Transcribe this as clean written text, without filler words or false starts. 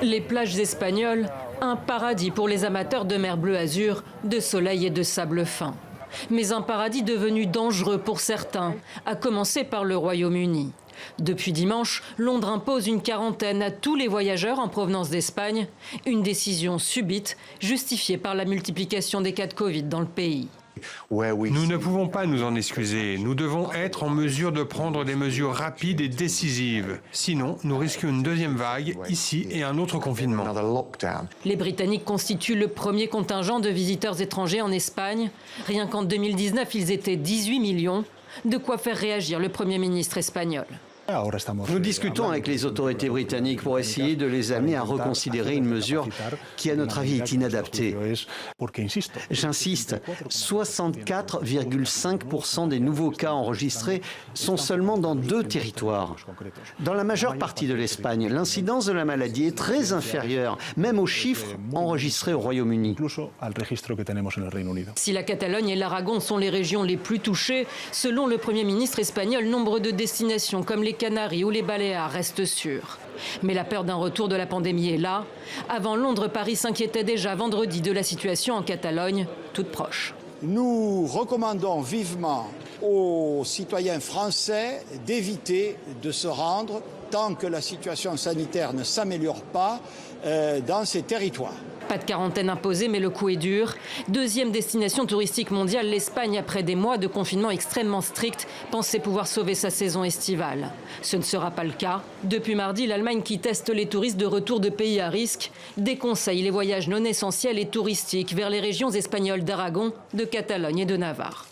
Les plages espagnoles, un paradis pour les amateurs de mer bleu azur, de soleil et de sable fin. Mais un paradis devenu dangereux pour certains, à commencer par le Royaume-Uni. Depuis dimanche, Londres impose une quarantaine à tous les voyageurs en provenance d'Espagne, une décision subite justifiée par la multiplication des cas de Covid dans le pays. Nous ne pouvons pas nous en excuser. Nous devons être en mesure de prendre des mesures rapides et décisives. Sinon, nous risquons une deuxième vague ici et un autre confinement. Les Britanniques constituent le premier contingent de visiteurs étrangers en Espagne. Rien qu'en 2019, ils étaient 18 millions. De quoi faire réagir le Premier ministre espagnol. Nous discutons avec les autorités britanniques pour essayer de les amener à reconsidérer une mesure qui, à notre avis, est inadaptée. J'insiste, 64,5% des nouveaux cas enregistrés sont seulement dans 2 territoires. Dans la majeure partie de l'Espagne, l'incidence de la maladie est très inférieure, même aux chiffres enregistrés au Royaume-Uni. Si la Catalogne et l'Aragon sont les régions les plus touchées, selon le Premier ministre espagnol, nombre de destinations comme les Canaries ou les Baléares restent sûrs. Mais la peur d'un retour de la pandémie est là. Avant Londres, Paris s'inquiétait déjà vendredi de la situation en Catalogne, toute proche. Nous recommandons vivement aux citoyens français d'éviter de se rendre tant que la situation sanitaire ne s'améliore pas dans ces territoires. Pas de quarantaine imposée, mais le coup est dur. Deuxième destination touristique mondiale, l'Espagne, après des mois de confinement extrêmement strict, pensait pouvoir sauver sa saison estivale. Ce ne sera pas le cas. Depuis mardi, l'Allemagne, qui teste les touristes de retour de pays à risque, déconseille les voyages non essentiels et touristiques vers les régions espagnoles d'Aragon, de Catalogne et de Navarre.